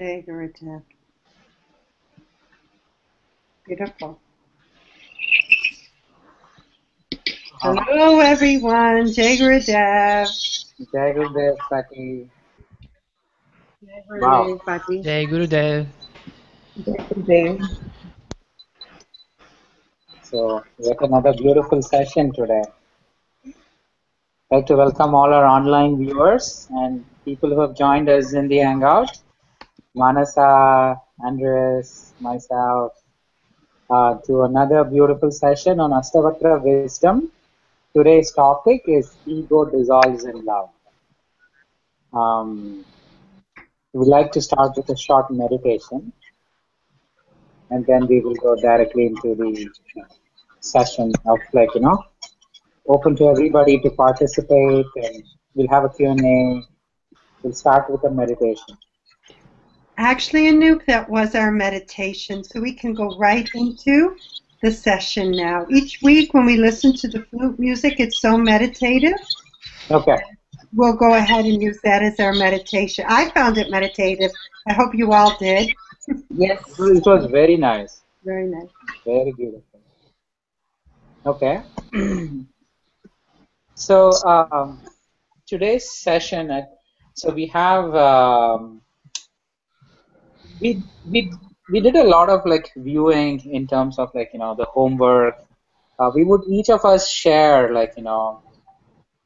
Jai Gurudev. Beautiful. Hello, everyone. Jai Gurudev. Jai Gurudev, Patti. Jai Wow. Gurudev, Patti. Jai Gurudev. Jai Gurudev. So, yet another beautiful session today. I'd like to welcome all our online viewers and people who have joined us in the Hangout. Manasa, Andres, myself, to another beautiful session on Astavakra Wisdom. Today's topic is Ego Dissolves in Love. We'd like to start with a short meditation, and then we will go directly into the session of open to everybody to participate, and we'll have a Q&A. We'll start with a meditation. Actually, Anoop, that was our meditation, so we can go right into the session now. Each week when we listen to the flute music, it's so meditative. Okay. We'll go ahead and use that as our meditation. I found it meditative. I hope you all did. Yes. It was very nice. Very nice. Very beautiful. Okay. So today's session, so we have we did a lot of viewing in terms of the homework. We would each of us share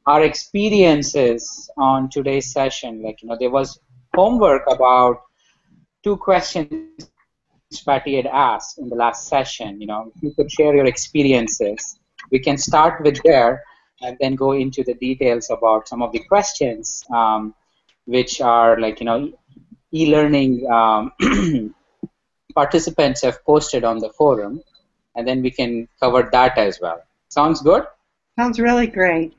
our experiences on today's session. There was homework about 2 questions Patty had asked in the last session. If you could share your experiences, we can start with there and then go into the details about some of the questions, which are e-learning participants have posted on the forum, and then we can cover that as well. Sounds good? Sounds really great.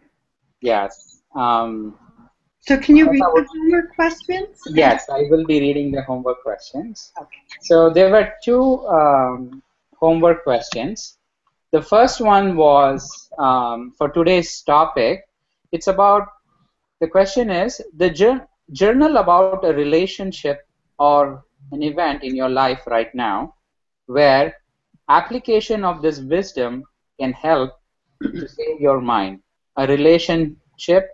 Yes. So can you read the homework questions? Yes, I will be reading the homework questions. Okay. So there were 2 homework questions. The first one was for today's topic. It's about, the question is, the journal about a relationship or an event in your life right now where application of this wisdom can help to save your mind, a relationship,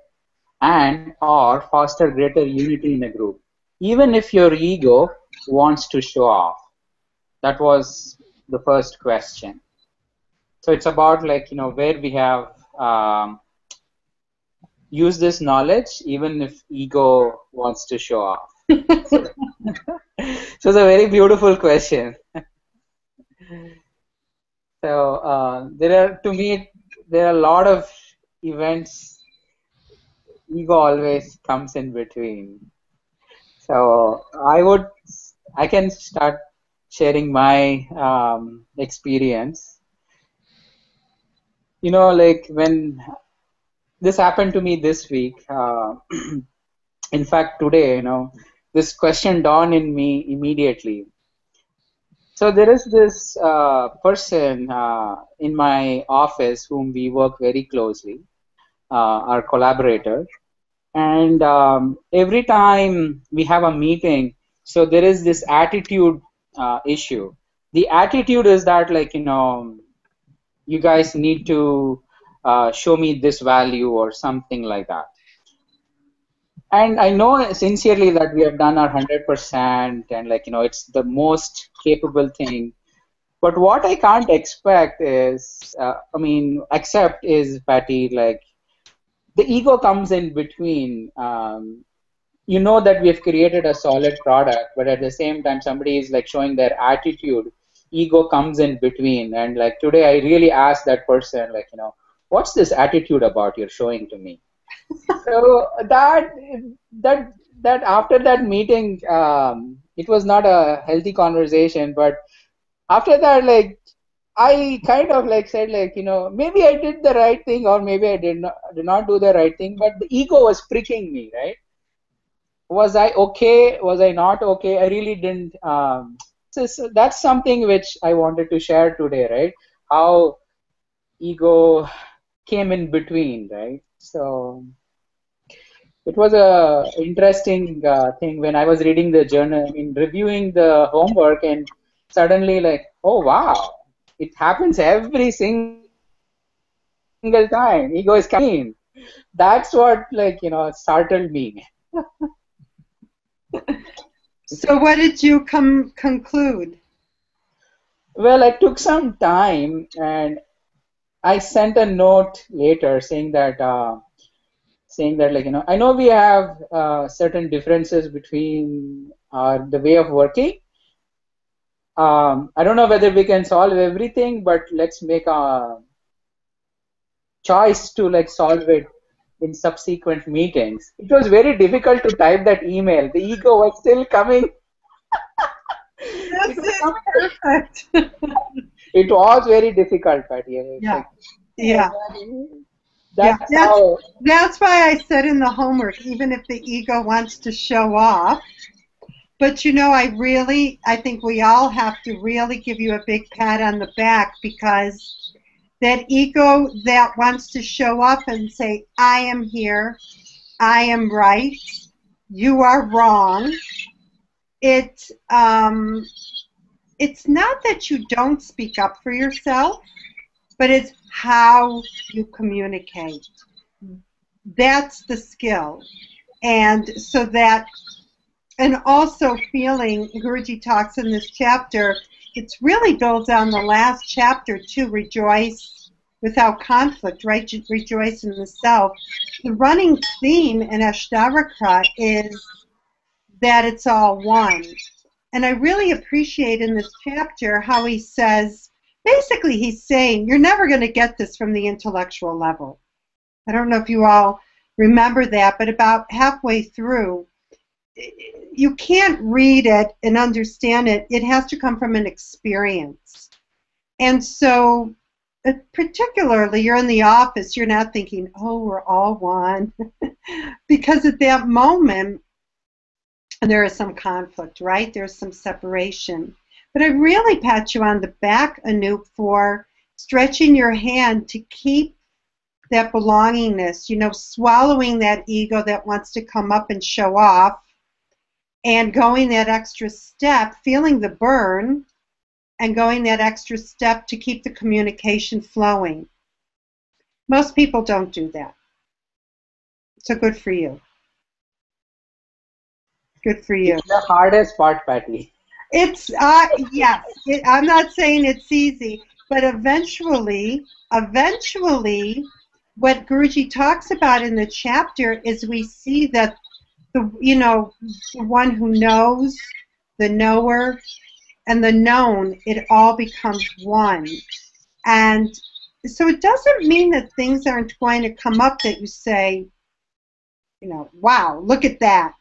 and or foster greater unity in a group, even if your ego wants to show off. That was the first question. So it's about where we have used this knowledge even if ego wants to show off. So it's a very beautiful question. So to me, there are a lot of events. Ego always comes in between. So I can start sharing my experience. When this happened to me this week, in fact today, this question dawned in me immediately. So there is this person in my office whom we work very closely, our collaborator. And every time we have a meeting, so there is this attitude issue. The attitude is that you guys need to show me this value or something like that. And I know sincerely that we have done our 100% and it's the most capable thing. But what I can't expect is, accept is, Patty, the ego comes in between. That we have created a solid product, but at the same time somebody is showing their attitude, ego comes in between. And today I really asked that person, what's this attitude about you're showing to me? So that after that meeting, it was not a healthy conversation, but after that, I kind of said maybe I did the right thing or maybe I did not do the right thing, but the ego was pricking me, right? Was I okay? Was I not okay? I really didn't. So that's something which I wanted to share today, right? How ego came in between, right? So It was a interesting thing when I was reading the journal, in reviewing the homework, and suddenly like, oh wow, it happens every single time. Ego is coming in. That's what, like, startled me. So what did you conclude? Well, I took some time and I sent a note later saying that, like, I know we have certain differences between the way of working. I don't know whether we can solve everything, but let's make a choice to like solve it in subsequent meetings. It was very difficult to type that email. The ego was still coming. It This was is coming. perfect. It was very difficult, Patty. It's Yeah, like, yeah, yeah. that's how. That's why I said in the homework, even if the ego wants to show off. But I think we all have to really give you a big pat on the back, because that ego that wants to show up and say, I am here, I am right, you are wrong. It it's not that you don't speak up for yourself, but it's how you communicate. That's the skill. And so that, and also feeling, Guruji talks in this chapter, it's really built on the last chapter to rejoice without conflict, right? Rejoice in the self. The running theme in Ashtavakra is that it's all one. And I really appreciate in this chapter how he says, basically he's saying, you're never going to get this from the intellectual level. I don't know if you all remember that, but about halfway through, you can't read it and understand it. It has to come from an experience. And so, particularly, you're in the office, you're not thinking, oh, we're all one. Because at that moment, there is some conflict, right? There's some separation. But I really pat you on the back, Anoop, for stretching your hand to keep that belongingness, swallowing that ego that wants to come up and show off, and going that extra step, feeling the burn, and going that extra step to keep the communication flowing. Most people don't do that. So good for you. Good for you. It's the hardest part, Patty. It's yes. I'm not saying it's easy, but eventually, what Guruji talks about in the chapter is we see that the one who knows, the knower, and the known, it all becomes one. And so it doesn't mean that things aren't going to come up that you say, wow, look at that.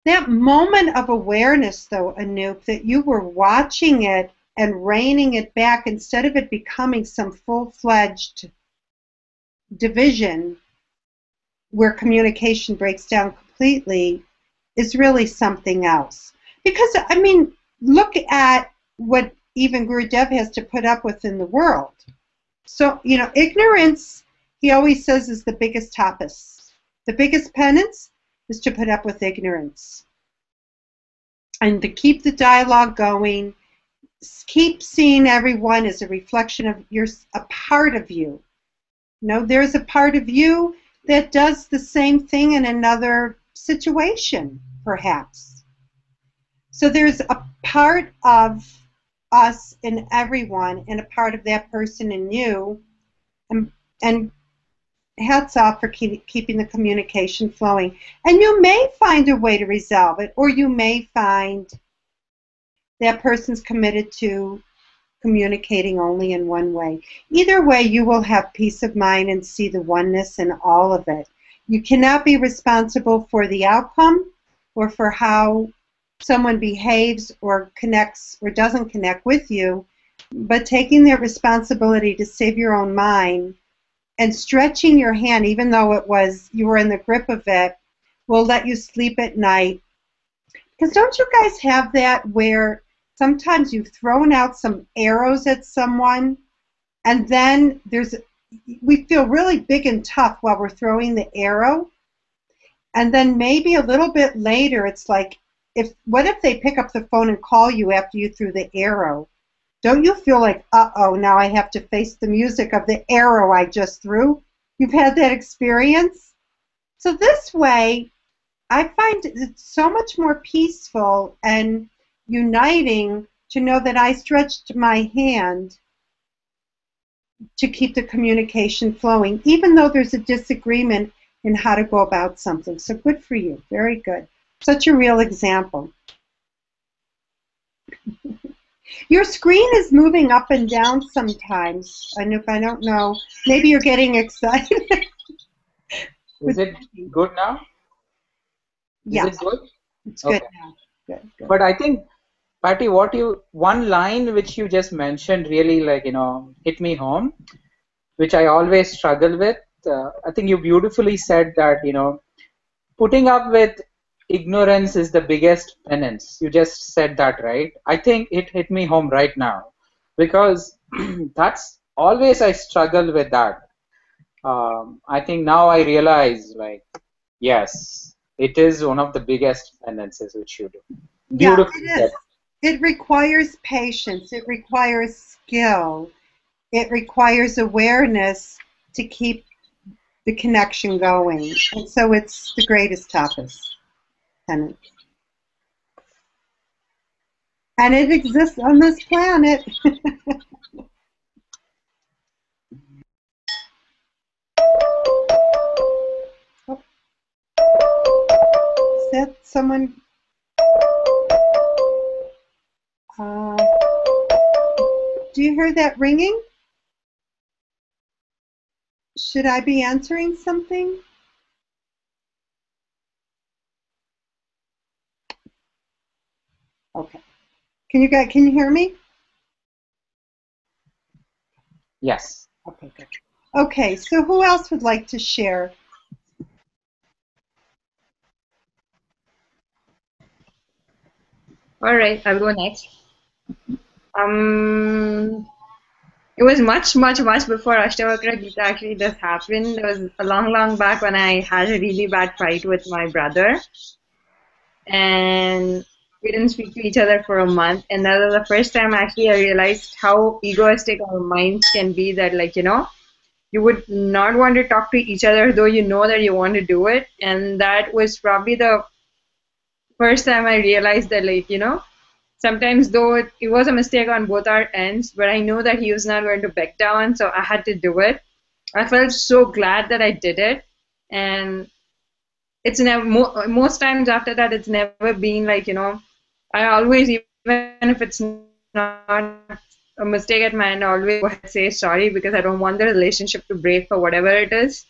That moment of awareness, though, Anoop, that you were watching it and reining it back instead of it becoming some full-fledged division where communication breaks down completely, is really something else. Because, I mean, look at what even Gurudev has to put up with in the world. So, ignorance, he always says, is the biggest tapas. The biggest penance is to put up with ignorance. And to keep the dialogue going, keep seeing everyone as a reflection of a part of you. There's a part of you that does the same thing in another situation, perhaps. So there's a part of us in everyone, and a part of that person in you, and hats off for keeping the communication flowing. And you may find a way to resolve it, or you may find that person's committed to communicating only in one way. Either way, you will have peace of mind and see the oneness in all of it. You cannot be responsible for the outcome or for how someone behaves or connects or doesn't connect with you, but taking that responsibility to save your own mind and stretching your hand, even though you were in the grip of it, will let you sleep at night. Because don't you guys have that where sometimes you've thrown out some arrows at someone, and then there's we feel really big and tough while we're throwing the arrow. And then maybe a little bit later, it's like, what if they pick up the phone and call you after you threw the arrow? Don't you feel like, uh-oh, now I have to face the music of the arrow I just threw? You've had that experience? So this way, I find it so much more peaceful and uniting to know that I stretched my hand to keep the communication flowing, even though there's a disagreement in how to go about something. So good for you. Very good. Such a real example. Your screen is moving up and down sometimes. And if I don't know, maybe you're getting excited. Is it good now? Yeah. Is it good? It's good Okay. now. Good. But I think, Patti, one line which you just mentioned really hit me home, which I always struggle with. I think you beautifully said that, putting up with ignorance is the biggest penance. You just said that, right? I think it hit me home right now because that's always I struggle with that. I think now I realize, yes, it is one of the biggest penances which you do. Yeah, Beautiful. it is. It requires patience. It requires skill. It requires awareness to keep the connection going. And so it's the greatest tapas penance. And it exists on this planet. Oh. Is that someone? Do you hear that ringing? Should I be answering something? Okay. Can you hear me? Yes. Okay, good. Okay, so who else would like to share? All right, I'll go next. It was much before Ashtavakra Gita actually this happened. It was a long back when I had a really bad fight with my brother, and we didn't speak to each other for a month. And that was the first time actually I realized how egoistic our minds can be. That you would not want to talk to each other, though you know that you want to do it. And that was probably the first time I realized that sometimes though it was a mistake on both our ends, but I know that he was not going to back down, so I had to do it. I felt so glad that I did it, and it's never most times after that it's never been I always, even if it's not a mistake at my end, I always go ahead and say sorry because I don't want the relationship to break for whatever it is.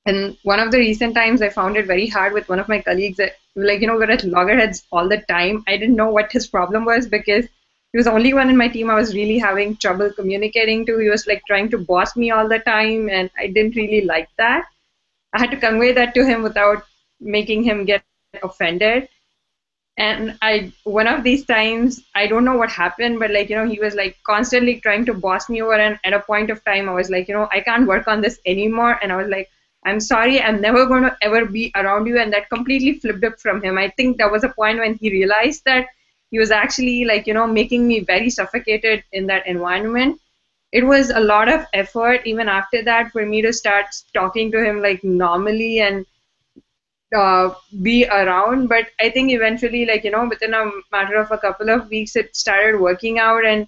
And one of the recent times I found it very hard with one of my colleagues that, we're at loggerheads all the time. I didn't know what his problem was because he was the only one in my team I was really having trouble communicating to. He was trying to boss me all the time, and I didn't really like that. I had to convey that to him without making him get offended. And one of these times, I don't know what happened, but he was constantly trying to boss me over. And at a point of time, I was I can't work on this anymore. And I was I'm sorry, I'm never going to ever be around you. And that completely flipped up from him. I think there was a point when he realized that he was actually making me very suffocated in that environment. It was a lot of effort even after that for me to start talking to him normally and be around. But I think eventually within a matter of a couple of weeks it started working out, and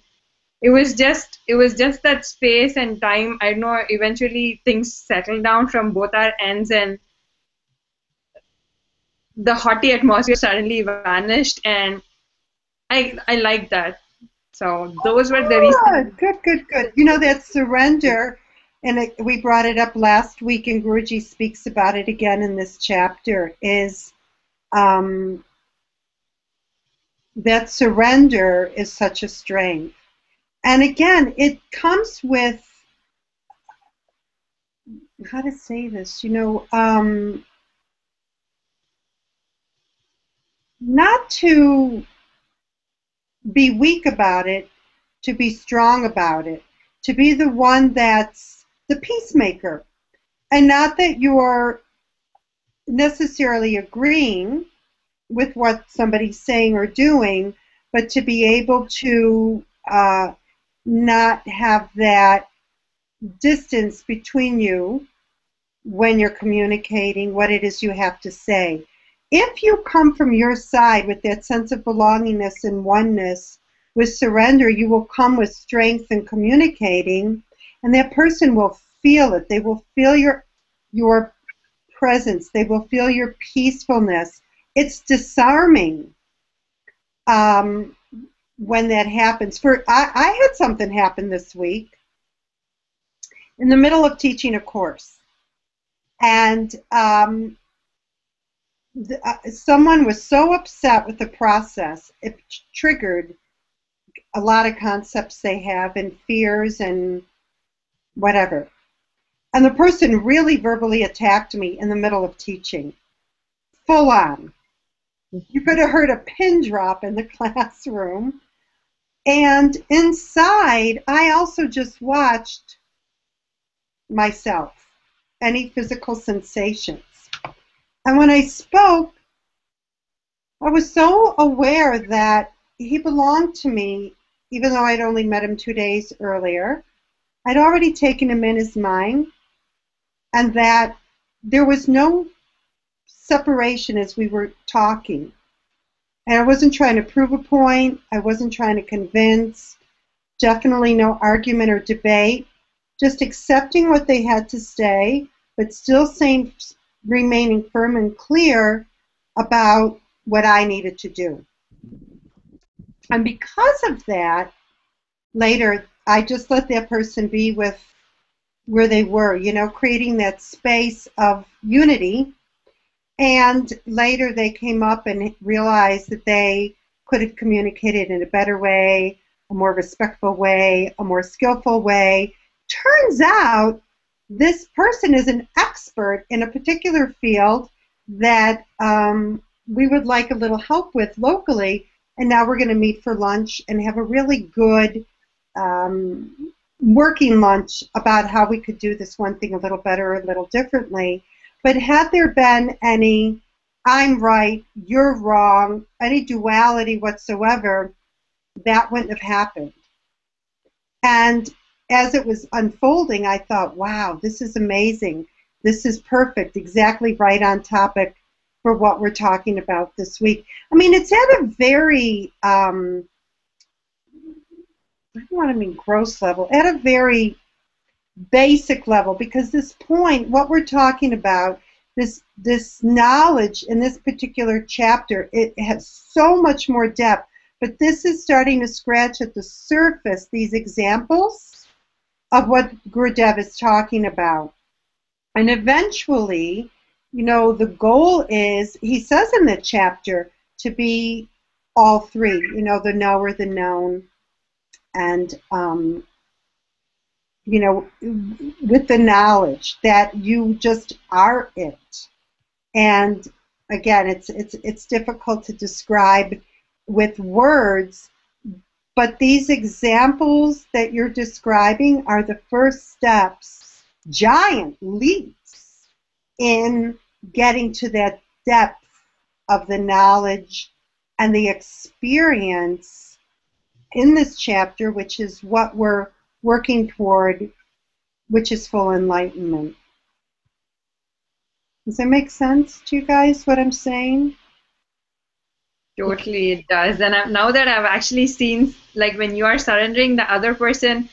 it was just that space and time. I know eventually things settled down from both our ends, and the haughty atmosphere suddenly vanished, and I like that. So those were the reasons. Good. You know, that surrender, and we brought it up last week, and Guruji speaks about it again in this chapter, is that surrender is such a strength. And again, it comes with, how to say this, not to be weak about it, to be strong about it, to be the one that's the peacemaker. And not that you're necessarily agreeing with what somebody's saying or doing, but to be able to not have that distance between you when you're communicating what it is you have to say. If you come from your side with that sense of belongingness and oneness, with surrender, you will come with strength in communicating, and that person will feel it. They will feel your presence. They will feel your peacefulness. It's disarming when that happens. I had something happen this week in the middle of teaching a course, and someone was so upset with the process, it triggered a lot of concepts they have and fears and whatever. And the person really verbally attacked me in the middle of teaching, full on. You could have heard a pin drop in the classroom. And inside, I also just watched myself, any physical sensations. And when I spoke, I was so aware that he belonged to me, even though I'd only met him 2 days earlier. I'd already taken him in as mine, and that there was no separation as we were talking. And I wasn't trying to prove a point. I wasn't trying to convince. Definitely no argument or debate. Just accepting what they had to say, but still remaining firm and clear about what I needed to do. And because of that, later, I just let that person be with where they were, creating that space of unity. And later they came up and realized that they could have communicated in a better way, a more respectful way, a more skillful way. Turns out this person is an expert in a particular field that we would like a little help with locally, and now we're going to meet for lunch and have a really good working lunch about how we could do this one thing a little better, a little differently. But had there been any I'm right, you're wrong, any duality whatsoever, that wouldn't have happened. And as it was unfolding, I thought, wow, this is amazing. This is perfect, exactly right on topic for what we're talking about this week. I mean, it's at a very, I don't want to mean gross level, at a very basic level, because this point, what we're talking about, this knowledge in this particular chapter, it has so much more depth, but this is starting to scratch at the surface, these examples of what Gurudev is talking about. And eventually, the goal is, he says in the chapter, to be all three, the knower, the known, and with the knowledge that you just are it. And again, it's difficult to describe with words, but these examples that you're describing are the first steps, giant leaps in getting to that depth of the knowledge and the experience in this chapter, which is what we're working toward, which is full enlightenment. Does that make sense to you guys, what I'm saying? Totally, it does. And now that I've actually seen, like when you are surrendering, the other person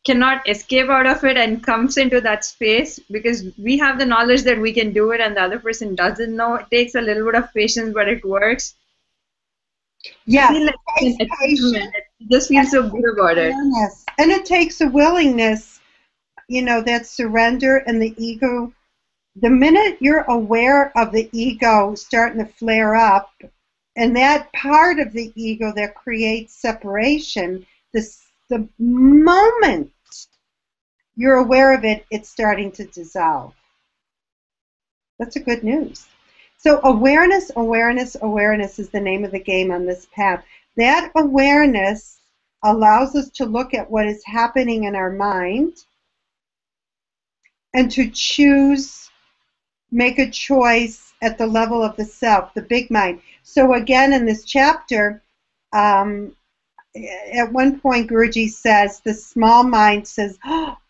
cannot escape out of it and comes into that space, because we have the knowledge that we can do it and the other person doesn't know. It takes a little bit of patience, but it works. Yes, I feel like it's an achievement. It just feels so good about it. Yes, and it takes a willingness, that surrender and the ego. The minute you're aware of the ego starting to flare up, and that part of the ego that creates separation, the moment you're aware of it, it's starting to dissolve. That's a good news. So awareness, awareness, awareness is the name of the game on this path. That awareness allows us to look at what is happening in our mind and to choose, make a choice at the level of the self, the big mind. So again, in this chapter, at one point, Guruji says, the small mind says,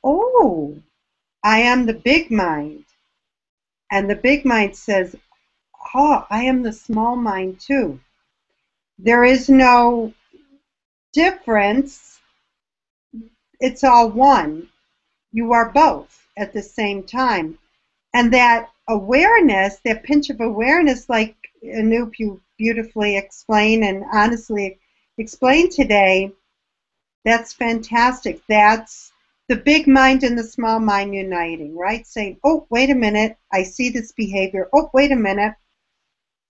oh, I am the big mind. And the big mind says, oh, I am the small mind too. There is no difference. It's all one. You are both at the same time. And that awareness, that pinch of awareness, like Anoop, you beautifully explained and honestly explained today, that's fantastic. That's the big mind and the small mind uniting, right? Saying, oh, wait a minute, I see this behavior. Oh, wait a minute,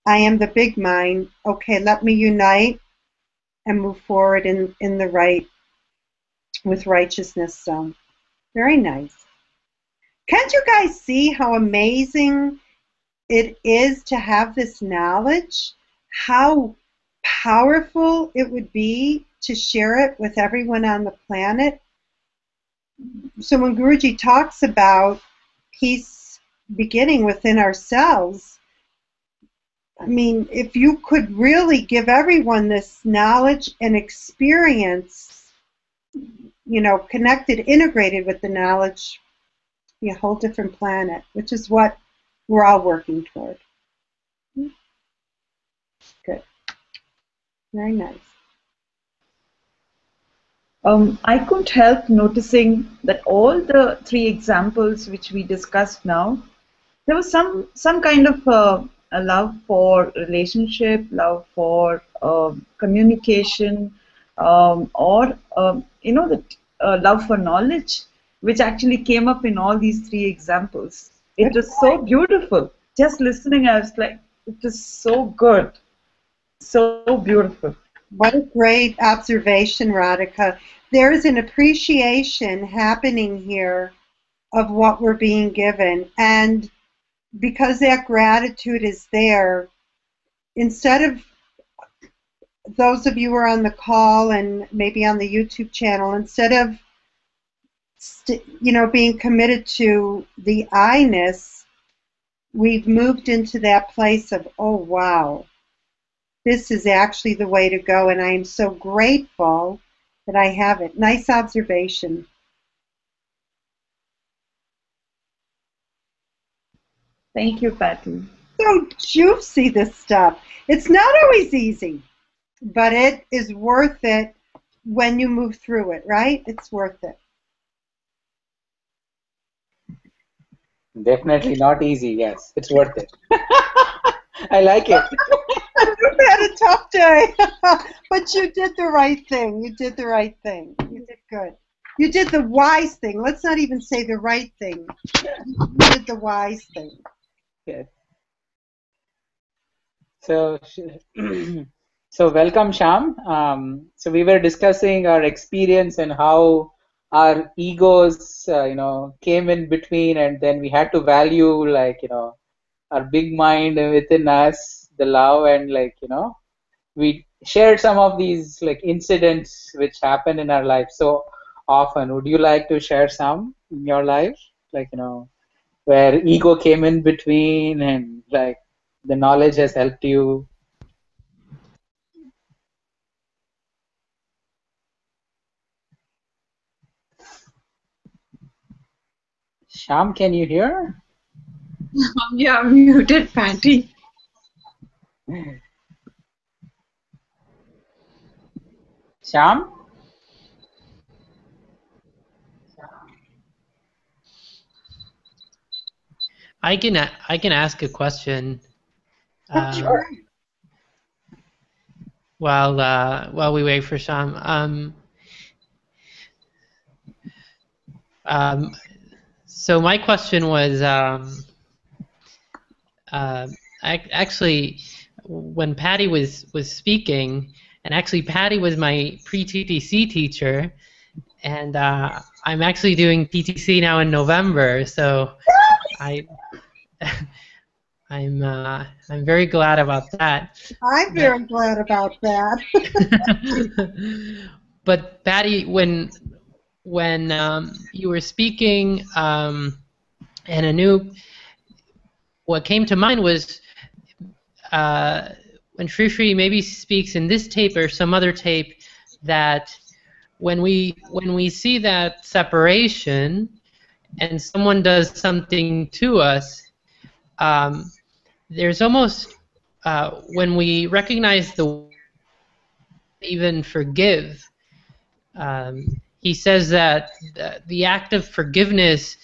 I am the big mind. Okay, let me unite and move forward in the right, with righteousness. So, very nice. Can't you guys see how amazing it is to have this knowledge? How powerful it would be to share it with everyone on the planet? So when Guruji talks about peace beginning within ourselves, I mean, if you could really give everyone this knowledge and experience, you know, connected, integrated with the knowledge, be a whole different planet, which is what we're all working toward. Good. Very nice. I couldn't help noticing that all the three examples which we discussed now, there was some kind of a love for relationship, love for communication, or you know, that love for knowledge, which actually came up in all these three examples. It was so beautiful. Just listening, I was like, it is so good, so beautiful. What a great observation, Radhika. There is an appreciation happening here of what we're being given. And because that gratitude is there, instead of those of you who are on the call and maybe on the YouTube channel, instead of being committed to the I-ness, we've moved into that place of, oh, wow, this is actually the way to go, and I am so grateful that I have it. Nice observation. Thank you, Patti. So juicy, this stuff. It's not always easy, but it is worth it when you move through it, right? It's worth it. Definitely not easy, yes. It's worth it. I like it. You've had a tough day, but you did the right thing. You did the right thing. You did good. You did the wise thing. Let's not even say the right thing. You did the wise thing. Yes. So, so welcome, Sham. So we were discussing our experience and how our egos, came in between, and then we had to value, our big mind within us, the love, and we shared some of these incidents which happen in our life so often. Would you like to share some in your life, where ego came in between and the knowledge has helped you? Sham, can you hear? Yeah, muted, Patty. Sham? I can ask a question. Sure. While we wait for Sham. So my question was, actually, when Patty was speaking, and actually Patty was my pre-TTC teacher, and I'm actually doing PTC now in November, so I'm very glad about that. I'm very glad about that. But Patty, when you were speaking, And what came to mind was when Sri maybe speaks in this tape or some other tape, that when we see that separation and someone does something to us, there's almost when we recognize the even forgive. He says that the act of forgiveness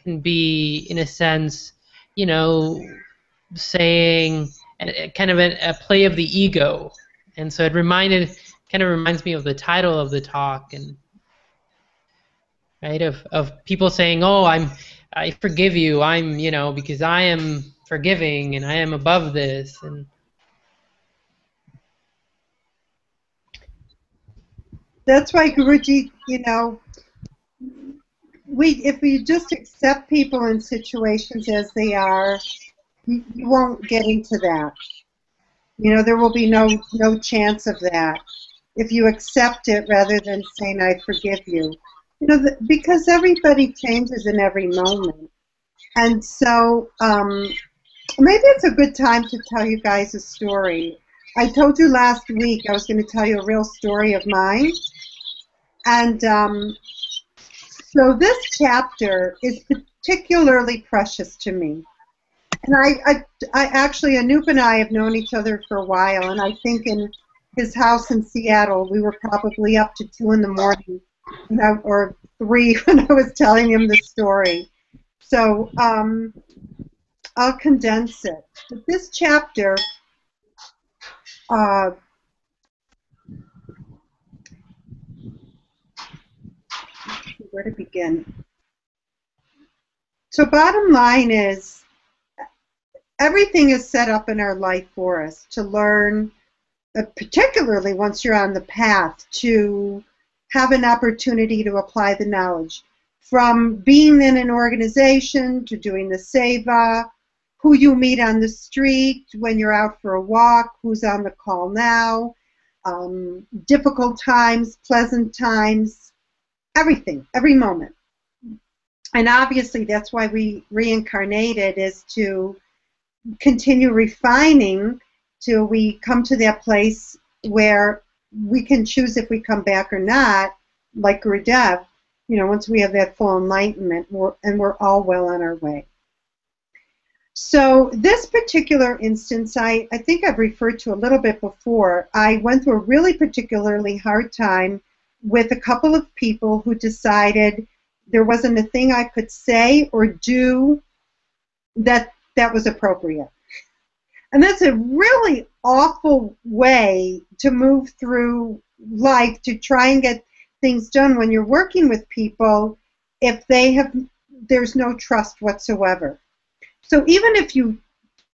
can be, in a sense, saying kind of a play of the ego, and so it kind of reminds me of the title of the talk, and right of people saying, "Oh, I forgive you. I'm because I am forgiving and I am above this." And that's why Guruji, if we just accept people in situations as they are, you won't get into that. There will be no chance of that if you accept it rather than saying I forgive you. Because everybody changes in every moment, and so maybe it's a good time to tell you guys a story. I told you last week I was going to tell you a real story of mine, and so this chapter is particularly precious to me. And I actually, Anoop and I have known each other for a while, and I think in his house in Seattle, we were probably up to 2 in the morning, or 3 when I was telling him the story. So I'll condense it. But this chapter, where to begin? So bottom line is, everything is set up in our life for us to learn, particularly once you're on the path, to have an opportunity to apply the knowledge. From being in an organization to doing the seva, who you meet on the street when you're out for a walk, who's on the call now, difficult times, pleasant times, everything, every moment. And obviously that's why we reincarnated, is to continue refining till we come to that place where we can choose if we come back or not, like Gurudev, once we have that full enlightenment, and we're all well on our way. So this particular instance, I think I've referred to a little bit before. I went through a really particularly hard time with a couple of people who decided there wasn't a thing I could say or do that was appropriate. And that's a really awful way to move through life, to try and get things done when you're working with people if there's no trust whatsoever. So even if you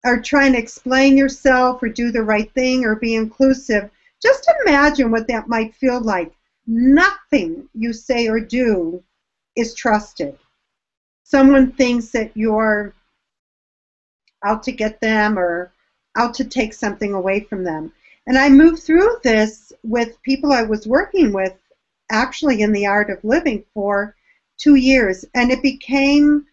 are trying to explain yourself or do the right thing or be inclusive, just imagine what that might feel like. Nothing you say or do is trusted. Someone thinks that you're out to get them or out to take something away from them. And I moved through this with people I was working with, actually in the art of living, for 2 years, and it became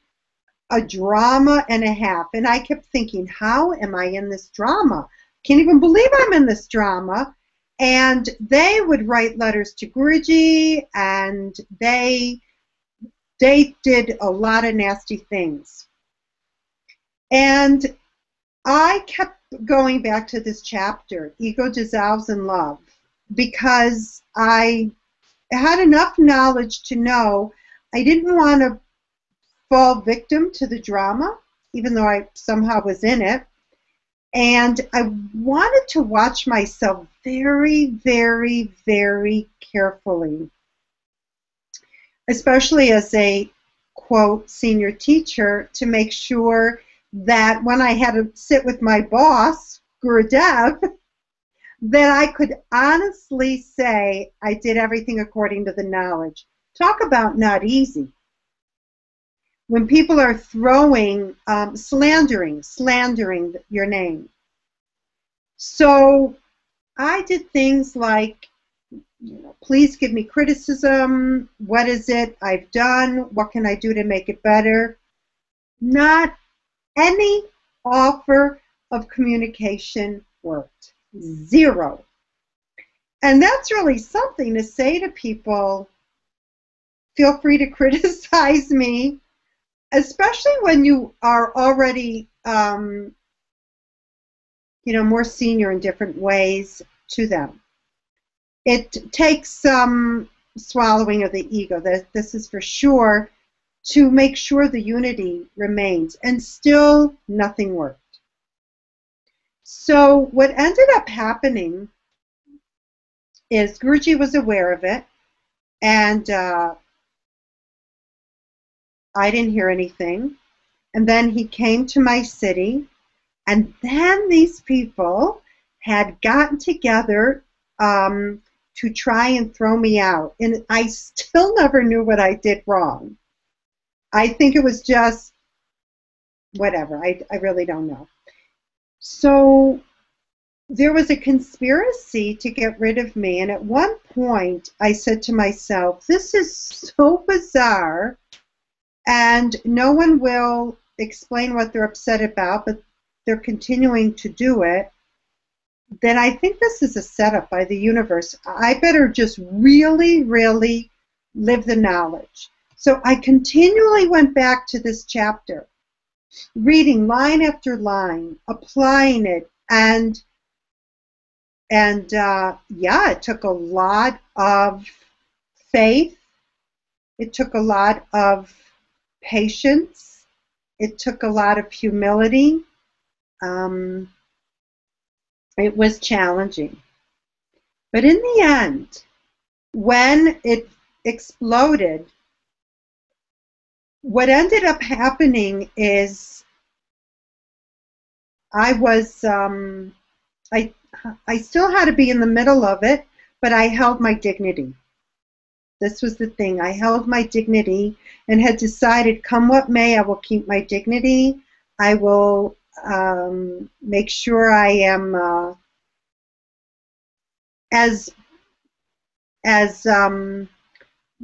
a drama and a half. And I kept thinking, how am I in this drama? Can't even believe I'm in this drama. And they would write letters to Guruji, and they did a lot of nasty things. And I kept going back to this chapter, Ego Dissolves in Love, because I had enough knowledge to know I didn't want to fall victim to the drama, even though I somehow was in it. And I wanted to watch myself very, very, very carefully, especially as a, quote, senior teacher, to make sure that when I had to sit with my boss, Gurudev, that I could honestly say I did everything according to the knowledge. Talk about not easy. When people are throwing, slandering your name. So I did things like, please give me criticism. What is it I've done? What can I do to make it better? Not any offer of communication worked. Zero. And that's really something to say to people. Feel free to criticize me, especially when you are already, more senior in different ways to them. It takes some swallowing of the ego, this is for sure, to make sure the unity remains, and still nothing worked. So what ended up happening is Guruji was aware of it, and I didn't hear anything. And then he came to my city, and then these people had gotten together to try and throw me out. And I still never knew what I did wrong. I think it was just whatever. I really don't know. So there was a conspiracy to get rid of me. And at one point, I said to myself, this is so bizarre, and no one will explain what they're upset about, but they're continuing to do it. Then I think this is a setup by the universe. I better just really, really live the knowledge. So I continually went back to this chapter, reading line after line, applying it, and yeah, it took a lot of faith. It took a lot of patience. It took a lot of humility. It was challenging. But in the end, when it exploded, what ended up happening is I was, I still had to be in the middle of it, but I held my dignity. This was the thing. I held my dignity and had decided, come what may, I will keep my dignity. I will make sure I am as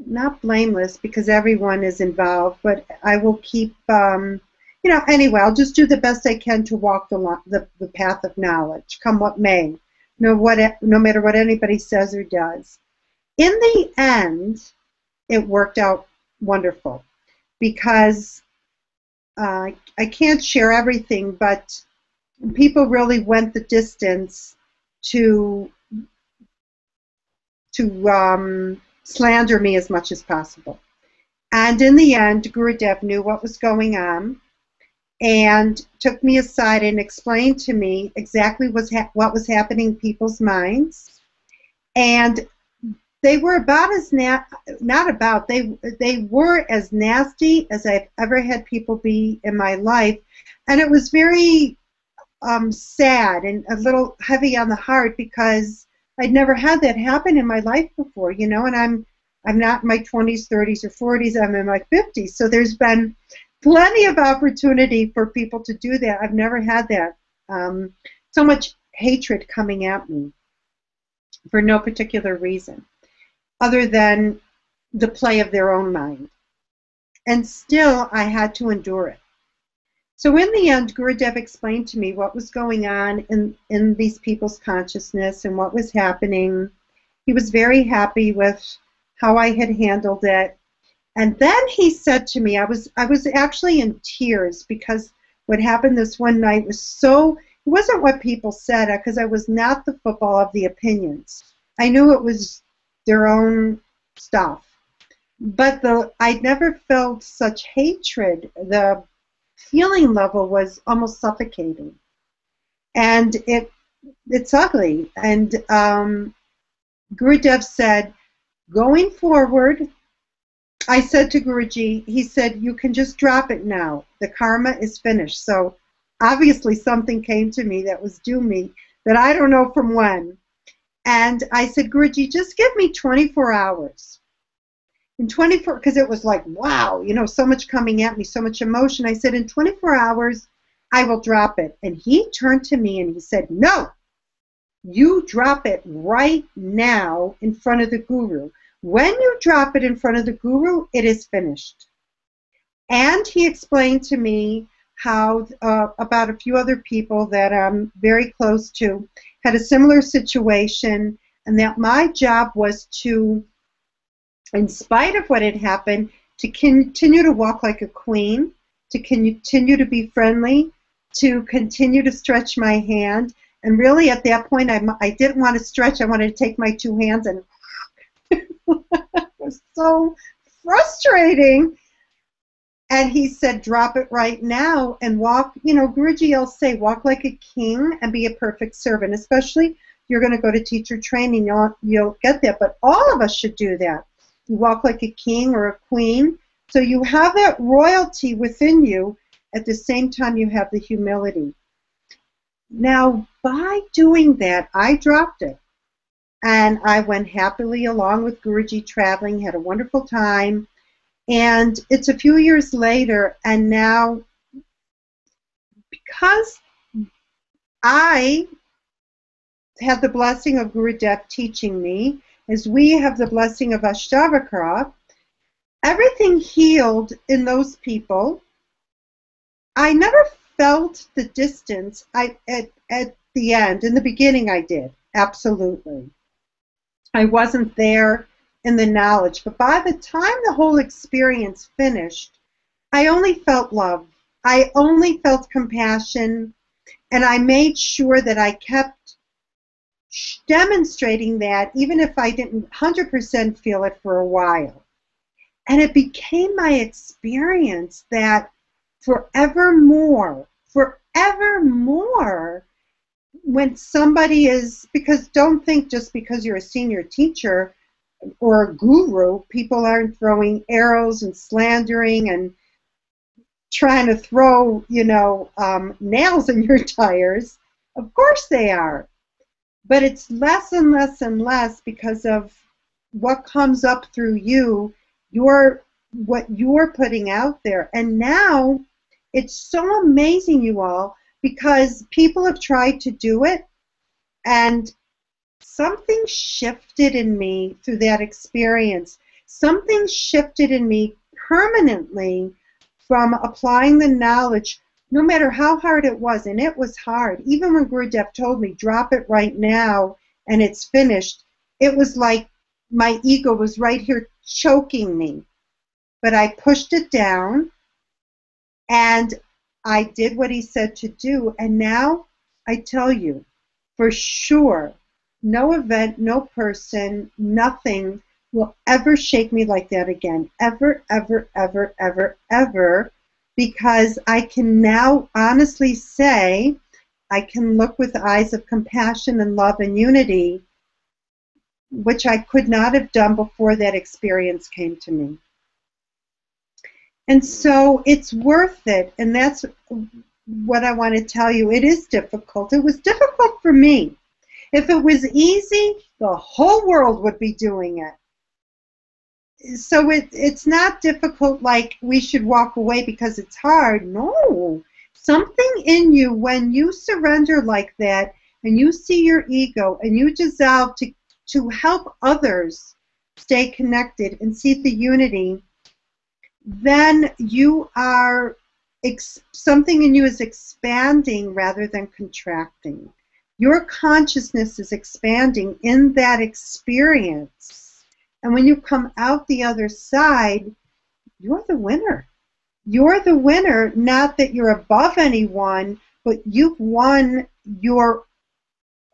not blameless, because everyone is involved, but I will keep, anyway, I'll just do the best I can to walk the path of knowledge, come what may, no matter what anybody says or does. In the end, it worked out wonderful, because I can't share everything, but people really went the distance to slander me as much as possible. And in the end, Gurudev knew what was going on and took me aside and explained to me exactly what was happening in people's minds. And they were about as they were as nasty as I've ever had people be in my life. And it was very sad and a little heavy on the heart, because I'd never had that happen in my life before, and I'm not in my 20s, 30s, or 40s. I'm in my 50s. So there's been plenty of opportunity for people to do that. I've never had that. So much hatred coming at me for no particular reason, other than the play of their own mind. And still, I had to endure it. So in the end, Gurudev explained to me what was going on in these people's consciousness and what was happening. He was very happy with how I had handled it. And then he said to me, I was actually in tears, because what happened this one night was it wasn't what people said, because I was not the football of the opinions. I knew it was their own stuff. But I'd never felt such hatred. The feeling level was almost suffocating, and it's ugly. And Gurudev said, going forward, I said to Guruji, he said, you can just drop it now. The karma is finished. So obviously something came to me that was due me, that I don't know from when. And I said, Guruji, just give me 24 hours. In 24, because it was like, wow, so much coming at me, so much emotion. I said, in 24 hours, I will drop it. And he turned to me and he said, no, you drop it right now in front of the Guru. When you drop it in front of the Guru, it is finished. And he explained to me how about a few other people that I'm very close to had a similar situation, and that my job was to, in spite of what had happened, to continue to walk like a queen, to continue to be friendly, to continue to stretch my hand. And really at that point I didn't want to stretch. I wanted to take my two hands, and it was so frustrating. And he said, drop it right now and walk. You know, Guruji will say, walk like a king and be a perfect servant. Especially you're going to go to teacher training, you'll get that. But all of us should do that. You walk like a king or a queen. So you have that royalty within you. At the same time, you have the humility. Now, by doing that, I dropped it. And I went happily along with Guruji, traveling, had a wonderful time. And it's a few years later, and now, because I have the blessing of Gurudev teaching me, as we have the blessing of Ashtavakra, everything healed in those people. I never felt the distance. At the end, in the beginning I did, absolutely. I wasn't there in the knowledge, but by the time the whole experience finished, I only felt love. I only felt compassion, and I made sure that I kept demonstrating that, even if I didn't 100% feel it for a while. And it became my experience that forevermore, when somebody is, because don't think just because you're a senior teacher or a guru, people aren't throwing arrows and slandering and trying to throw, nails in your tires. Of course they are. But it's less and less and less because of what comes up through you, what you're putting out there. And now it's so amazing, you all, because people have tried to do it, and something shifted in me through that experience. Something shifted in me permanently from applying the knowledge, no matter how hard it was, and it was hard. Even when Gurudev told me, drop it right now and it's finished, it was like my ego was right here choking me. But I pushed it down, and I did what he said to do, and now I tell you, for sure, no event, no person, nothing will ever shake me like that again. Ever, ever, ever, ever, ever. Because I can now honestly say, I can look with eyes of compassion and love and unity, which I could not have done before that experience came to me. And so it's worth it, and that's what I want to tell you. It is difficult. It was difficult for me. If it was easy, the whole world would be doing it. So it's not difficult like we should walk away because it's hard. No. Something in you, when you surrender like that and you see your ego and you dissolve to help others stay connected and see the unity, then you are, something in you is expanding rather than contracting. Your consciousness is expanding in that experience. And when you come out the other side, you're the winner. You're the winner, not that you're above anyone, but you've won your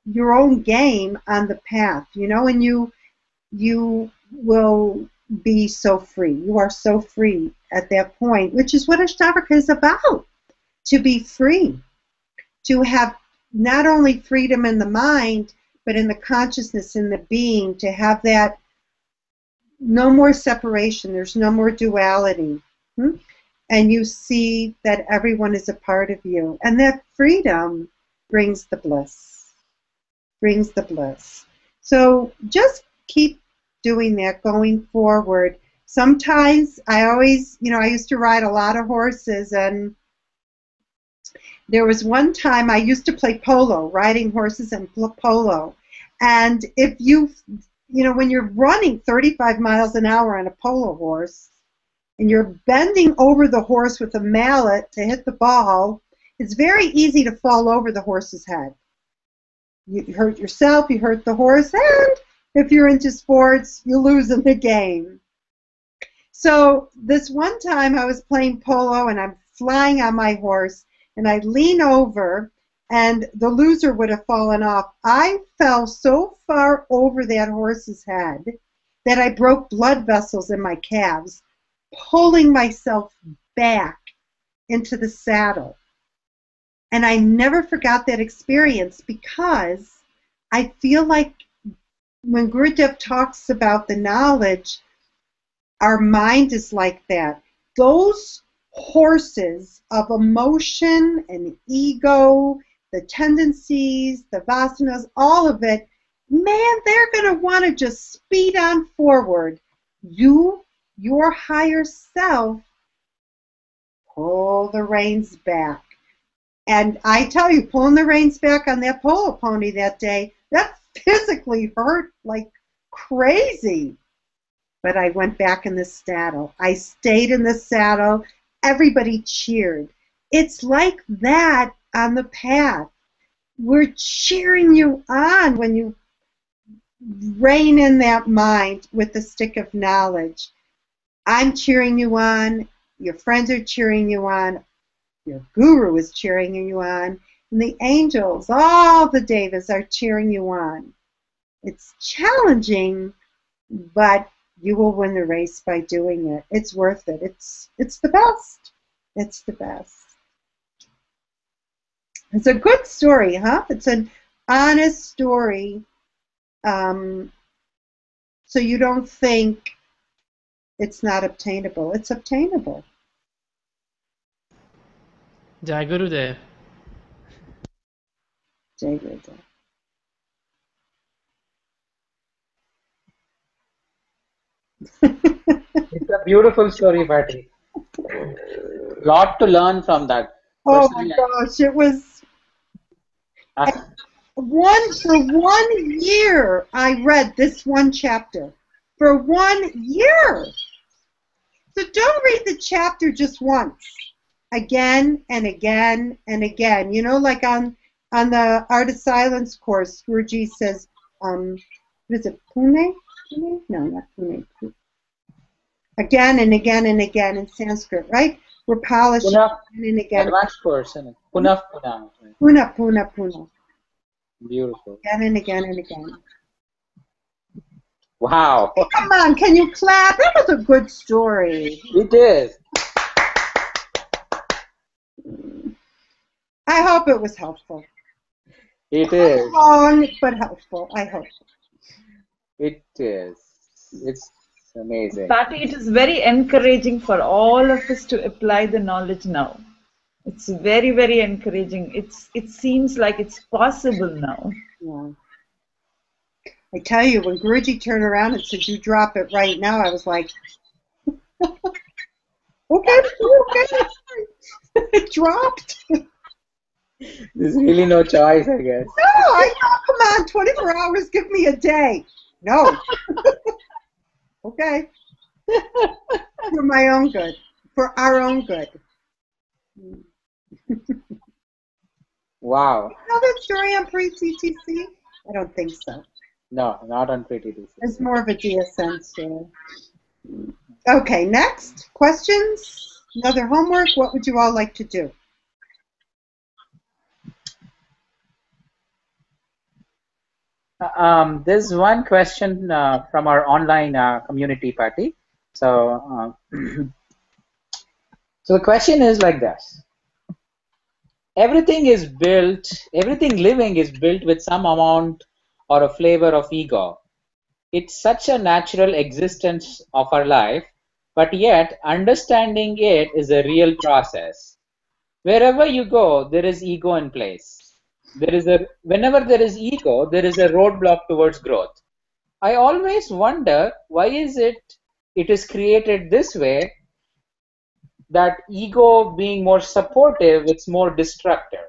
own game on the path, and you will be so free. You are so free at that point, which is what Ashtavakra is about, to be free, to have not only freedom in the mind, but in the consciousness, in the being, to have that no more separation, there's no more duality. And you see that everyone is a part of you. And that freedom brings the bliss. Brings the bliss. So just keep doing that going forward. Sometimes I always, I used to ride a lot of horses, and there was one time I used to play polo, riding horses and polo. And if when you're running 35 miles an hour on a polo horse, and you're bending over the horse with a mallet to hit the ball, it's very easy to fall over the horse's head. You hurt yourself, you hurt the horse, and if you're into sports, you lose in the game. So this one time I was playing polo and I'm flying on my horse and I lean over and the loser would have fallen off. I fell so far over that horse's head that I broke blood vessels in my calves, pulling myself back into the saddle. And I never forgot that experience because I feel like when Gurudev talks about the knowledge, our mind is like that. Those horses of emotion and ego, the tendencies, the vasanas, all of it, man, they're going to want to just speed on forward. You, your higher self, pull the reins back. And I tell you, pulling the reins back on that polo pony that day, that physically hurt like crazy. But I went back in the saddle. I stayed in the saddle. Everybody cheered. It's like that on the path. We're cheering you on when you rein in that mind with the stick of knowledge. I'm cheering you on. Your friends are cheering you on. Your guru is cheering you on. And the angels, all the devas are cheering you on. It's challenging, but you will win the race by doing it. It's worth it. It's the best. It's the best. It's a good story, huh? It's an honest story. So you don't think it's not obtainable. It's obtainable. Jai Gurudev. Jai Gurudev. It's a beautiful story, Patti. Lot to learn from that. Oh my gosh, it was for 1 year I read this one chapter. For 1 year. So don't read the chapter just once. Again and again and again. You know, like on the Art of Silence course, Guruji says, what is it, Pune? Pune? No, not Pune. Again and again and again in Sanskrit, right? We're polishing Punah, again and again. advanced person. Punah, punah. Puna, puna, puna. Beautiful. Again and again and again. Wow. Hey, come on, can you clap? That was a good story. It is. I hope it was helpful. It is. Long but helpful, I hope. It is. It's amazing. Patti, it is very encouraging for all of us to apply the knowledge now. It's very, very encouraging. It seems like it's possible now. Yeah. I tell you, when Guruji turned around and said, you drop it right now, I was like, okay. It dropped. There's really no choice, I guess. No, come on, 24 hours, give me a day. No. Okay. For my own good. For our own good. Wow. You know that story on pre-TTC? I don't think so. No, not on pre-TTC. It's more of a DSN story. Okay, next. Questions? Another homework? What would you all like to do? There's one question from our online community, Patti. So, so the question is like this. Everything living is built with some amount or a flavor of ego. It's such a natural existence of our life, but yet understanding it is a real process. Wherever you go, there is ego in place. Whenever there is ego, there is a roadblock towards growth. I always wonder why it is created this way, that ego being more supportive, it's more destructive.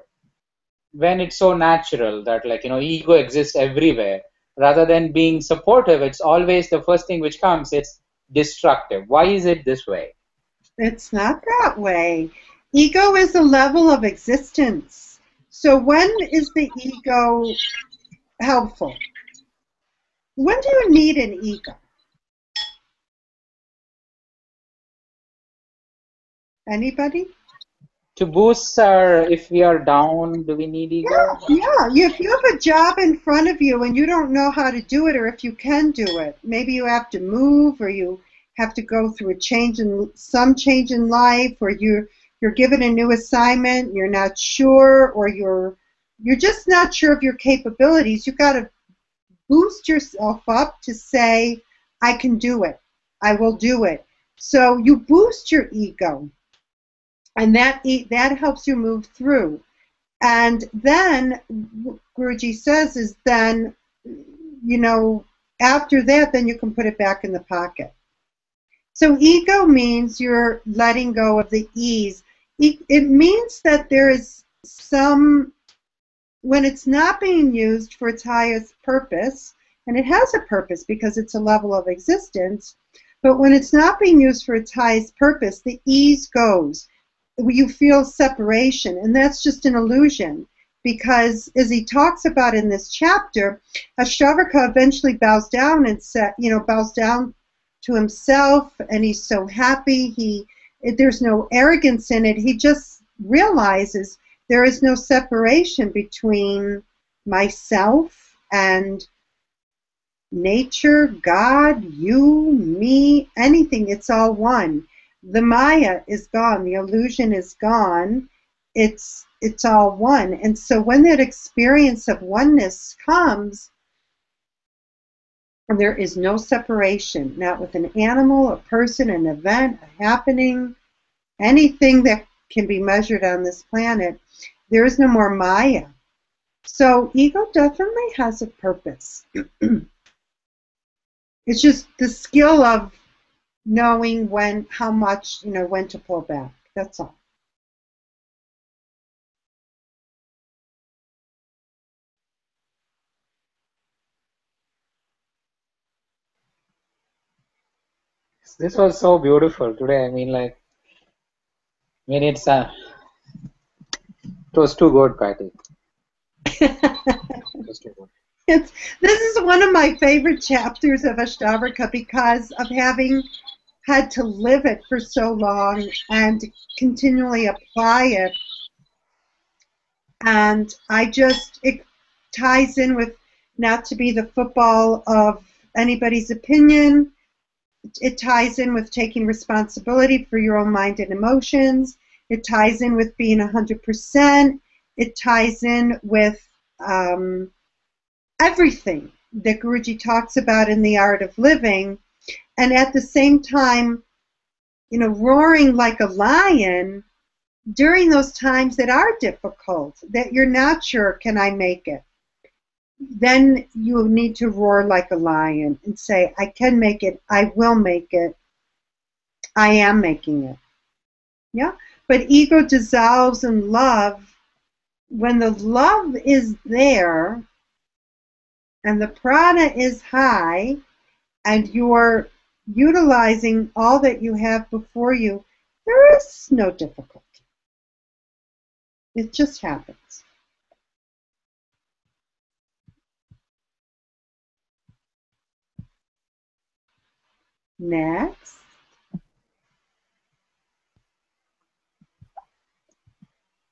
When it's so natural that, like, ego exists everywhere, rather than being supportive, it's always the first thing which comes, it's destructive. Why is it this way? It's not that way. Ego is a level of existence. So when is the ego helpful? When do you need an ego? Anybody? To boost our, if we are down, do we need ego? Yeah. If you have a job in front of you and you don't know how to do it, or if you can do it, maybe you have to move, or you have to go through some change in life, or you're given a new assignment, you're not sure, or you're just not sure of your capabilities. You got to boost yourself up to say, I can do it. I will do it. So you boost your ego, and that helps you move through. And then Guruji says is then, after that, then you can put it back in the pocket. So ego means you're letting go of the ease. It means that there is when it's not being used for its highest purpose, and it has a purpose because it's a level of existence, but when it's not being used for its highest purpose, the ease goes. You feel separation, and that's just an illusion, because as he talks about in this chapter, Ashtavakra eventually bows down to himself, and he's so happy. There's no arrogance in it. He just realizes there is no separation between myself and nature, God, you, me, anything. It's all one. The Maya is gone. The illusion is gone. It's all one. And so when that experience of oneness comes, there is no separation, not with an animal, a person, an event, a happening, anything that can be measured on this planet. There is no more Maya. So ego definitely has a purpose. It's just the skill of knowing when to pull back. That's all. This was so beautiful today. It was too good, Patty. It was too good. This is one of my favorite chapters of Ashtavakra because of having had to live it for so long and continually apply it. And it ties in with not to be the football of anybody's opinion. It ties in with taking responsibility for your own mind and emotions. It ties in with being 100%. It ties in with everything that Guruji talks about in the art of living. And at the same time, roaring like a lion during those times that are difficult, that you're not sure, can I make it? Then you need to roar like a lion and say, I can make it, I will make it, I am making it. Yeah? But ego dissolves in love. When the love is there and the prana is high and you're utilizing all that you have before you, there is no difficulty. It just happens. Next.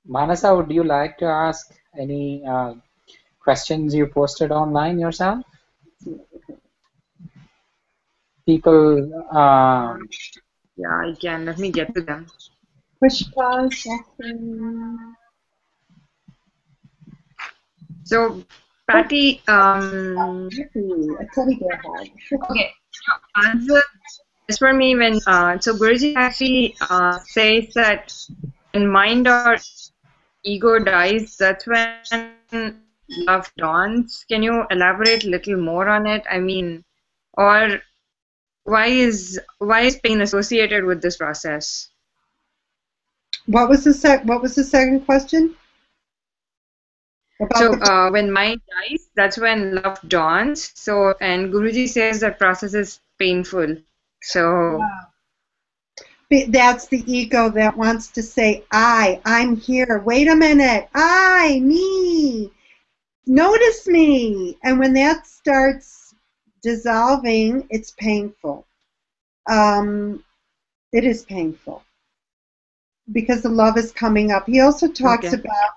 Manasa, would you like to ask any questions you posted online yourself? People. Yeah, I can. Let me get to them. Pushpa, So, Patti, a teddy bear hug. okay, answer this for me when so Guruji actually says that when mind or ego dies, that's when love dawns. Can you elaborate a little more on it? I mean, or why is pain associated with this process? What was the second question? So when mind dies, that's when love dawns. So and Guruji says that process is painful. So That's the ego that wants to say, I'm here. Wait a minute. Me. Notice me. And when that starts dissolving, it's painful. It is painful because the love is coming up. He also talks about,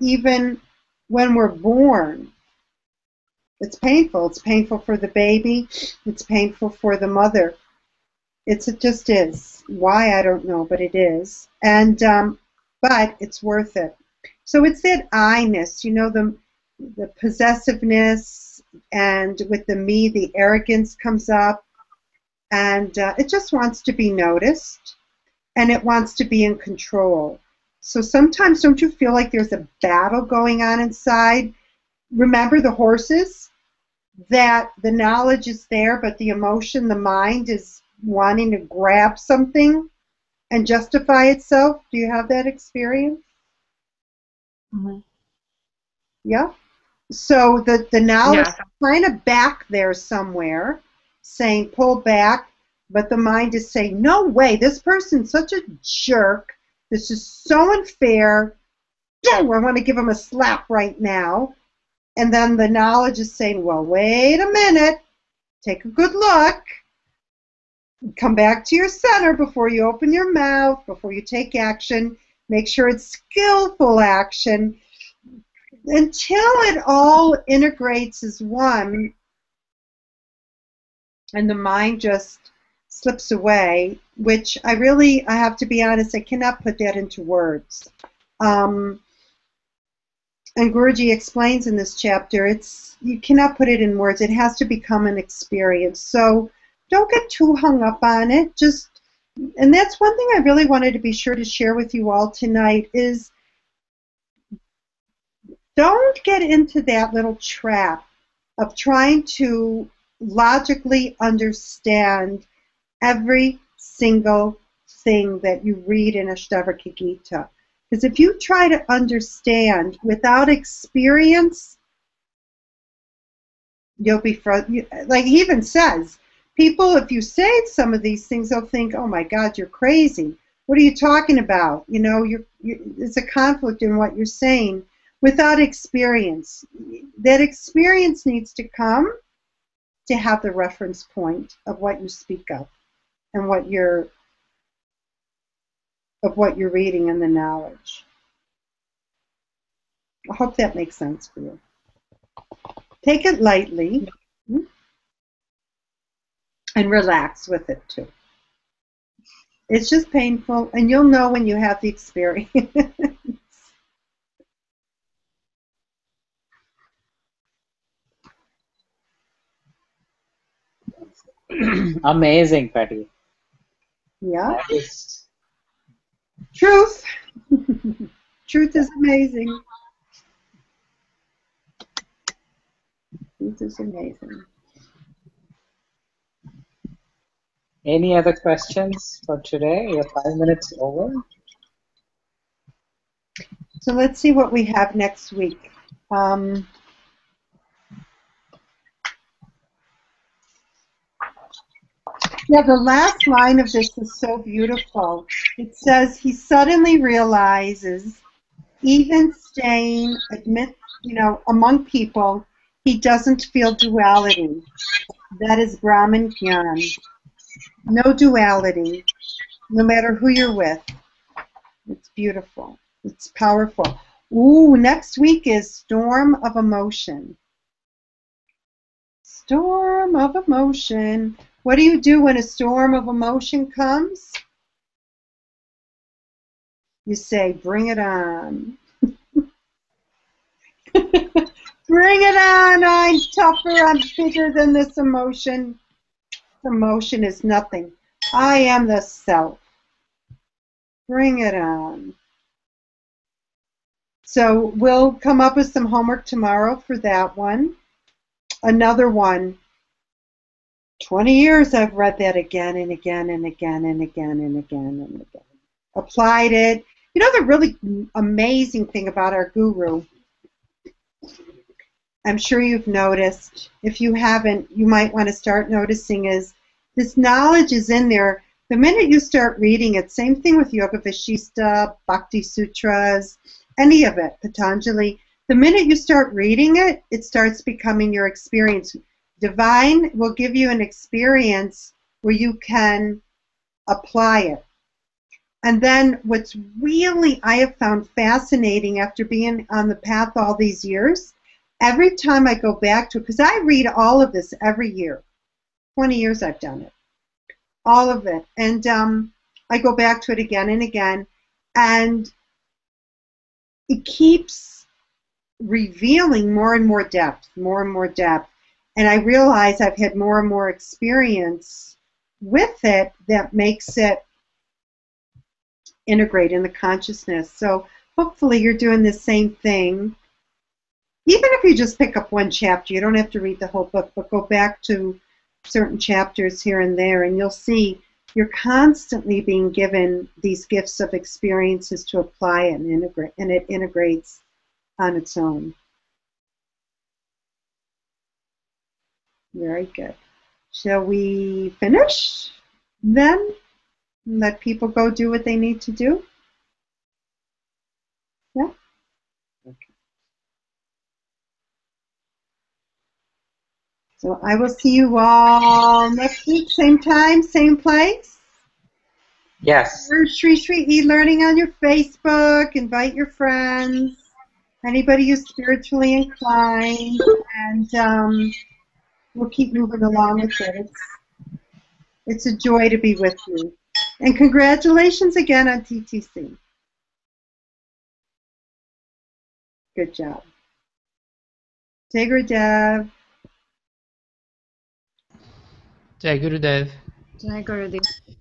even when we're born, it's painful. It's painful for the baby. It's painful for the mother. It just is. Why, I don't know, but it is. And but it's worth it. So it's that I-ness, the possessiveness, and with the me, the arrogance comes up, and it just wants to be noticed, and it wants to be in control. So sometimes, don't you feel like there's a battle going on inside? Remember the horses? That the knowledge is there, but the emotion, the mind is wanting to grab something and justify itself. Do you have that experience? Mm-hmm. Yeah. So the knowledge is kind of back there somewhere, saying pull back, but the mind is saying, no way, this person's such a jerk. This is so unfair. I want to give him a slap right now. And then the knowledge is saying, well, wait a minute. Take a good look. Come back to your center before you open your mouth, before you take action. Make sure it's skillful action. Until it all integrates as one and the mind just slips away, which I have to be honest, I cannot put that into words. And Guruji explains in this chapter, you cannot put it in words. It has to become an experience. So don't get too hung up on it. And that's one thing I really wanted to be sure to share with you all tonight is don't get into that little trap of trying to logically understand every single thing that you read in Ashtavakra Gita. Because if you try to understand without experience, you'll be frustrated. Like he even says, people, if you say some of these things, they'll think, oh my God, you're crazy. What are you talking about? It's a conflict in what you're saying without experience. That experience needs to come to have the reference point of what you speak of and what you're reading and the knowledge. I hope that makes sense for you. Take it lightly and relax with it too. It's just painful, and you'll know when you have the experience. Amazing, Patti. Yeah. Truth. Truth is amazing. Truth is amazing. Any other questions for today? You're 5 minutes over. So let's see what we have next week. Yeah, the last line of this is so beautiful. It says, he suddenly realizes, even staying, among people, he doesn't feel duality. That is Brahman Gyan. No duality, no matter who you're with. It's beautiful. It's powerful. Ooh, next week is Storm of Emotion. Storm of emotion. What do you do when a storm of emotion comes? You say, bring it on. Bring it on. I'm tougher. I'm bigger than this emotion. Emotion is nothing. I am the self. Bring it on. So we'll come up with some homework tomorrow for that one. Another one. 20 years I've read that again and again and again and again and again and again. Applied it. You know the really amazing thing about our guru, I'm sure you've noticed, if you haven't, you might want to start noticing, is this knowledge is in there, The minute you start reading it, same thing with Yoga Vashista, Bhakti Sutras, any of it, Patanjali, the minute you start reading it, it starts becoming your experience. Divine will give you an experience where you can apply it. And then what's really I have found fascinating after being on the path all these years, every time I go back to it, because I read all of this every year, 20 years I've done it, all of it. And I go back to it again and again, and it keeps revealing more and more depth, more and more depth. And I realize I've had more and more experience with it that makes it integrate in the consciousness. So hopefully you're doing the same thing. Even if you just pick up one chapter, you don't have to read the whole book, but go back to certain chapters here and there, and you'll see you're constantly being given these gifts of experiences to apply it and integrate, and it integrates on its own. Very good. Shall we finish then? Let people go do what they need to do? Yeah? Okay. So I will see you all next week, same time, same place. Yes. Srisrielearning on your Facebook. Invite your friends, anybody who's spiritually inclined, and we'll keep moving along with it. It's a joy to be with you. And congratulations again on TTC. Good job. Jai Gurudev. Jai Gurudev. Jai Gurudev.